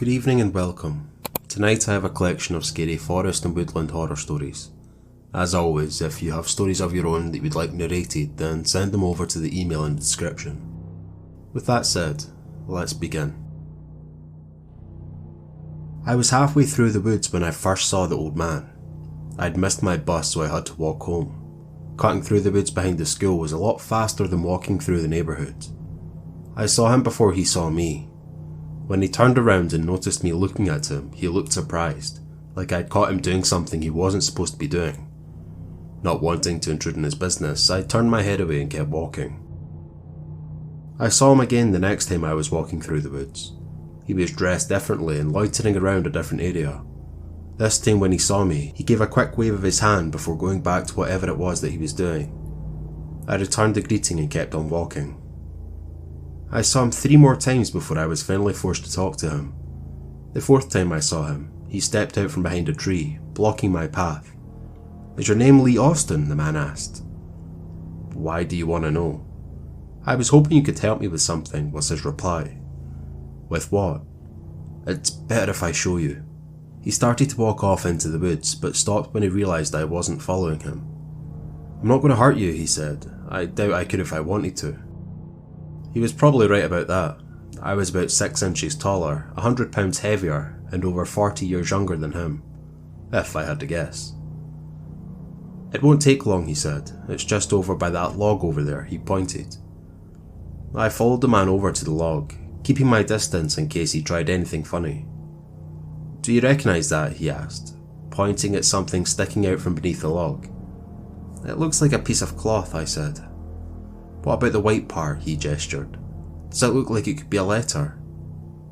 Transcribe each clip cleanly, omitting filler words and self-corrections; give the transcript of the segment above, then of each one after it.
Good evening and welcome. Tonight I have a collection of scary forest and woodland horror stories. As always, if you have stories of your own that you'd like narrated, then send them over to the email in the description. With that said, let's begin. I was halfway through the woods when I first saw the old man. I'd missed my bus, so I had to walk home. Cutting through the woods behind the school was a lot faster than walking through the neighbourhood. I saw him before he saw me. When he turned around and noticed me looking at him, he looked surprised, like I'd caught him doing something he wasn't supposed to be doing. Not wanting to intrude in his business, I turned my head away and kept walking. I saw him again the next time I was walking through the woods. He was dressed differently and loitering around a different area. This time when he saw me, he gave a quick wave of his hand before going back to whatever it was that he was doing. I returned the greeting and kept on walking. I saw him 3 more times before I was finally forced to talk to him. The 4th time I saw him, he stepped out from behind a tree, blocking my path. "Is your name Lee Austin?" the man asked. "Why do you want to know?" "I was hoping you could help me with something," was his reply. "With what?" "It's better if I show you." He started to walk off into the woods, but stopped when he realised I wasn't following him. "I'm not going to hurt you," he said. "I doubt I could if I wanted to." He was probably right about that. I was about 6 inches taller, 100 pounds heavier, and over 40 years younger than him, if I had to guess. "It won't take long," he said. "It's just over by that log over there," he pointed. I followed the man over to the log, keeping my distance in case he tried anything funny. "Do you recognise that?" he asked, pointing at something sticking out from beneath the log. "It looks like a piece of cloth," I said. "What about the white part?" he gestured. "Does it look like it could be a letter?"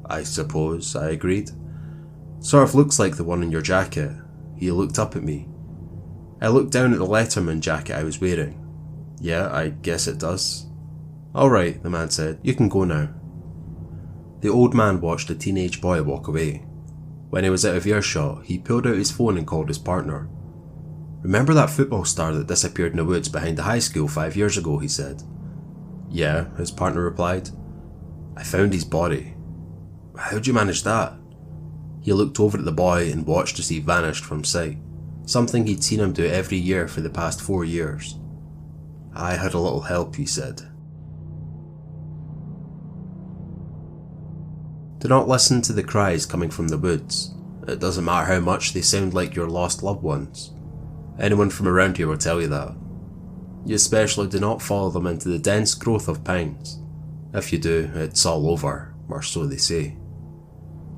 "I suppose," I agreed. "Sort of looks like the one in your jacket." He looked up at me. I looked down at the letterman jacket I was wearing. "Yeah, I guess it does." "Alright," the man said, "you can go now." The old man watched a teenage boy walk away. When he was out of earshot, he pulled out his phone and called his partner. "Remember that football star that disappeared in the woods behind the high school 5 years ago?" he said. "Yeah," his partner replied. "I found his body." "How'd you manage that?" He looked over at the boy and watched as he vanished from sight, something he'd seen him do every year for the past 4 years. "I had a little help," he said. Do not listen to the cries coming from the woods. It doesn't matter how much they sound like your lost loved ones. Anyone from around here will tell you that. You especially do not follow them into the dense growth of pines. If you do, it's all over, or so they say.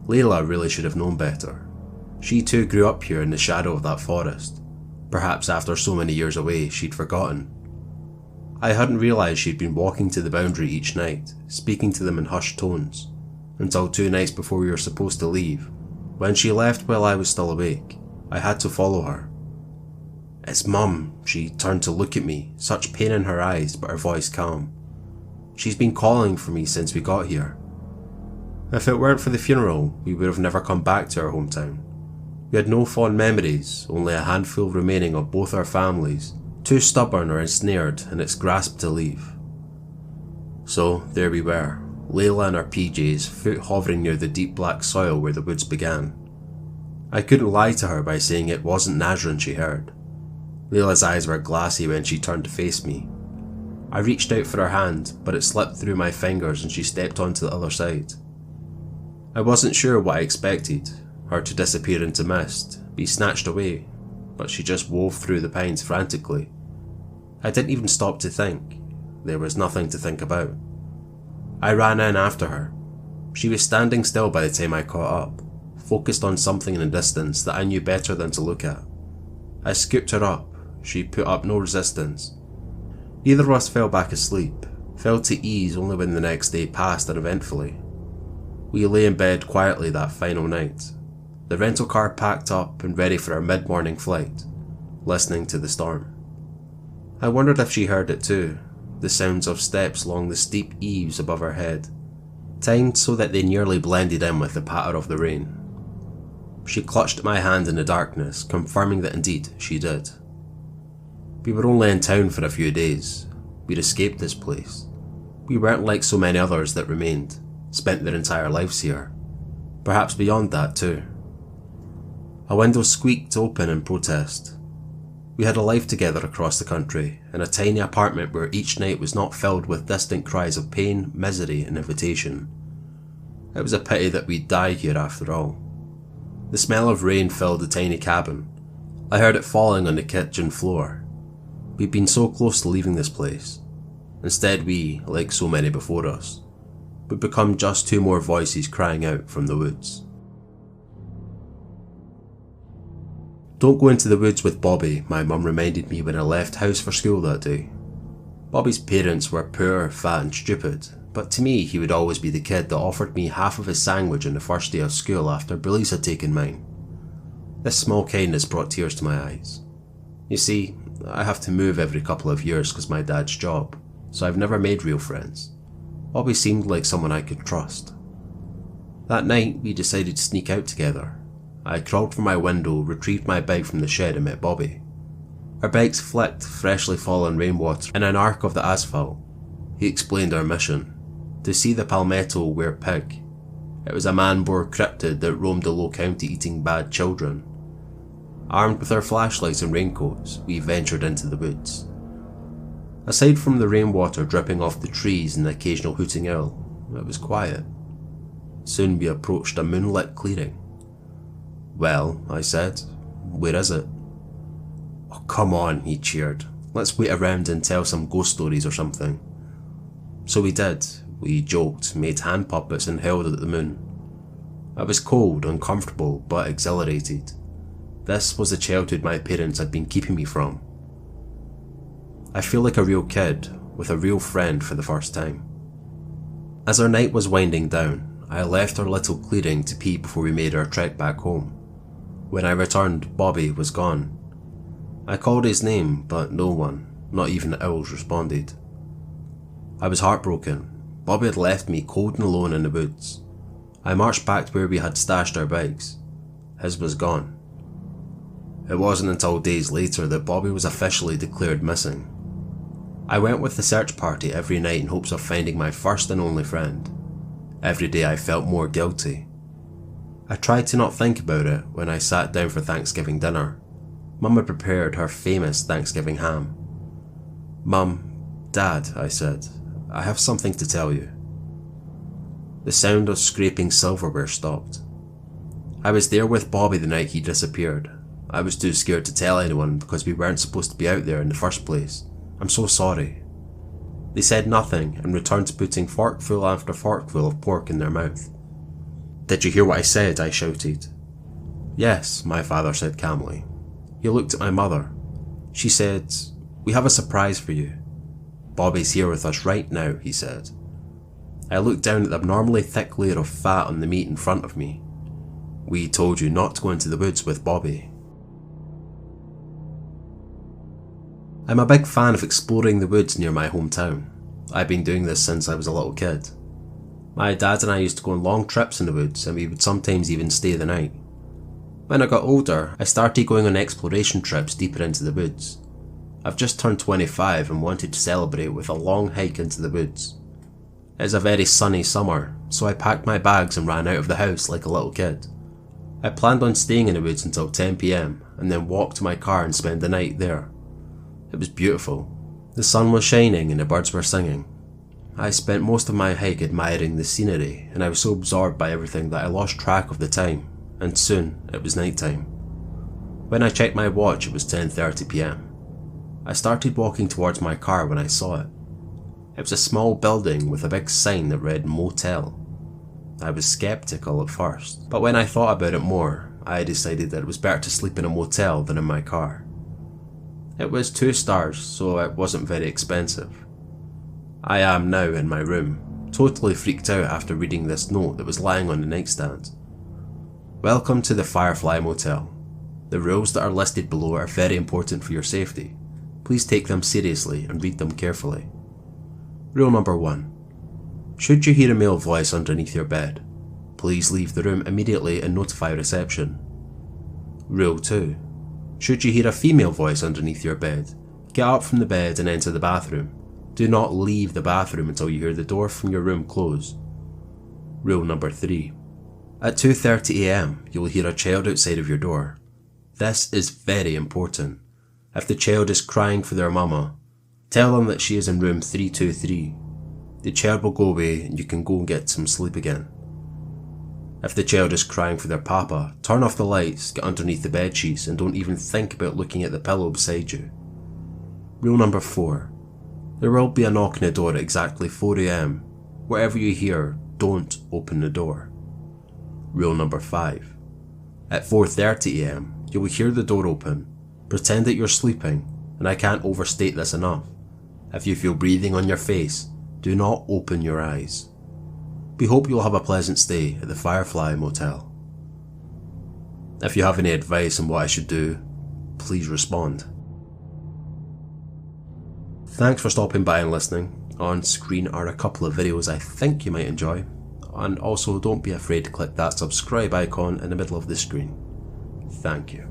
Layla really should have known better. She too grew up here in the shadow of that forest. Perhaps after so many years away, she'd forgotten. I hadn't realised she'd been walking to the boundary each night, speaking to them in hushed tones, until 2 nights before we were supposed to leave. When she left while I was still awake, I had to follow her. "It's Mum." She turned to look at me, such pain in her eyes, but her voice calm. "She's been calling for me since we got here." If it weren't for the funeral, we would have never come back to our hometown. We had no fond memories, only a handful remaining of both our families, too stubborn or ensnared in its grasp to leave. So there we were, Layla in her PJs, foot hovering near the deep black soil where the woods began. I couldn't lie to her by saying it wasn't Nazrin she heard. Layla's eyes were glassy when she turned to face me. I reached out for her hand, but it slipped through my fingers and she stepped onto the other side. I wasn't sure what I expected, her to disappear into mist, be snatched away, but she just wove through the pines frantically. I didn't even stop to think. There was nothing to think about. I ran in after her. She was standing still by the time I caught up, focused on something in the distance that I knew better than to look at. I scooped her up. She put up no resistance. Neither of us fell back asleep, fell to ease only when the next day passed uneventfully. We lay in bed quietly that final night, the rental car packed up and ready for our mid-morning flight, listening to the storm. I wondered if she heard it too, the sounds of steps along the steep eaves above her head, timed so that they nearly blended in with the patter of the rain. She clutched at my hand in the darkness, confirming that indeed she did. We were only in town for a few days. We'd escaped this place. We weren't like so many others that remained, spent their entire lives here. Perhaps beyond that too. A window squeaked open in protest. We had a life together across the country, in a tiny apartment where each night was not filled with distant cries of pain, misery and invitation. It was a pity that we'd die here after all. The smell of rain filled the tiny cabin. I heard it falling on the kitchen floor. We'd been so close to leaving this place. Instead we, like so many before us, would become just two more voices crying out from the woods. Don't go into the woods with Bobby, my mum reminded me when I left house for school that day. Bobby's parents were poor, fat and stupid, but to me he would always be the kid that offered me half of his sandwich on the first day of school after Billy's had taken mine. This small kindness brought tears to my eyes. You see, I have to move every couple of years because my dad's job, so I've never made real friends. Bobby seemed like someone I could trust. That night we decided to sneak out together. I crawled from my window, retrieved my bike from the shed and met Bobby. Our bikes flicked freshly fallen rainwater in an arc of the asphalt. He explained our mission: to see the palmetto wear pig. It was a man-boar cryptid that roamed the low county eating bad children. Armed with our flashlights and raincoats, we ventured into the woods. Aside from the rainwater dripping off the trees and the occasional hooting owl, it was quiet. Soon we approached a moonlit clearing. "Well," I said, "where is it?" "Oh, come on," he cheered. "Let's wait around and tell some ghost stories or something." So we did. We joked, made hand puppets and held at the moon. I was cold, uncomfortable, but exhilarated. This was the childhood my parents had been keeping me from. I feel like a real kid, with a real friend for the first time. As our night was winding down, I left our little clearing to pee before we made our trek back home. When I returned, Bobby was gone. I called his name, but no one, not even the owls, responded. I was heartbroken. Bobby had left me cold and alone in the woods. I marched back to where we had stashed our bikes. His was gone. It wasn't until days later that Bobby was officially declared missing. I went with the search party every night in hopes of finding my first and only friend. Every day I felt more guilty. I tried to not think about it when I sat down for Thanksgiving dinner. Mum had prepared her famous Thanksgiving ham. "Mum, Dad," I said, "I have something to tell you." The sound of scraping silverware stopped. I was there with Bobby the night he disappeared. I was too scared to tell anyone because we weren't supposed to be out there in the first place. I'm so sorry. They said nothing and returned to putting forkful after forkful of pork in their mouth. "Did you hear what I said?" I shouted. "Yes," my father said calmly. He looked at my mother. She said, "We have a surprise for you. Bobby's here with us right now," he said. I looked down at the abnormally thick layer of fat on the meat in front of me. "We told you not to go into the woods with Bobby." I'm a big fan of exploring the woods near my hometown. I've been doing this since I was a little kid. My dad and I used to go on long trips in the woods, and we would sometimes even stay the night. When I got older, I started going on exploration trips deeper into the woods. I've just turned 25 and wanted to celebrate with a long hike into the woods. It's a very sunny summer, so I packed my bags and ran out of the house like a little kid. I planned on staying in the woods until 10 PM and then walk to my car and spend the night there. It was beautiful. The sun was shining and the birds were singing. I spent most of my hike admiring the scenery, and I was so absorbed by everything that I lost track of the time, and soon it was night time. When I checked my watch, it was 10:30 PM. I started walking towards my car when I saw it. It was a small building with a big sign that read motel. I was skeptical at first, but when I thought about it more, I decided that it was better to sleep in a motel than in my car. It was 2 stars, so it wasn't very expensive. I am now in my room, totally freaked out after reading this note that was lying on the nightstand. "Welcome to the Firefly Motel. The rules that are listed below are very important for your safety. Please take them seriously and read them carefully. Rule number 1. Should you hear a male voice underneath your bed, please leave the room immediately and notify reception. Rule 2. Should you hear a female voice underneath your bed, get up from the bed and enter the bathroom. Do not leave the bathroom until you hear the door from your room close. Rule number 3. At 2:30 AM, you will hear a child outside of your door. This is very important. If the child is crying for their mama, tell them that she is in room 323. The child will go away and you can go and get some sleep again. If the child is crying for their papa, turn off the lights, get underneath the bed sheets and don't even think about looking at the pillow beside you. Rule number 4. There will be a knock on the door at exactly 4 AM. Whatever you hear, don't open the door. Rule number 5. At 4:30 AM, you will hear the door open. Pretend that you're sleeping, and I can't overstate this enough. If you feel breathing on your face, do not open your eyes. We hope you'll have a pleasant stay at the Firefly Motel. If you have any advice on what I should do, please respond. Thanks for stopping by and listening. On screen are a couple of videos I think you might enjoy. And also don't be afraid to click that subscribe icon in the middle of the screen. Thank you.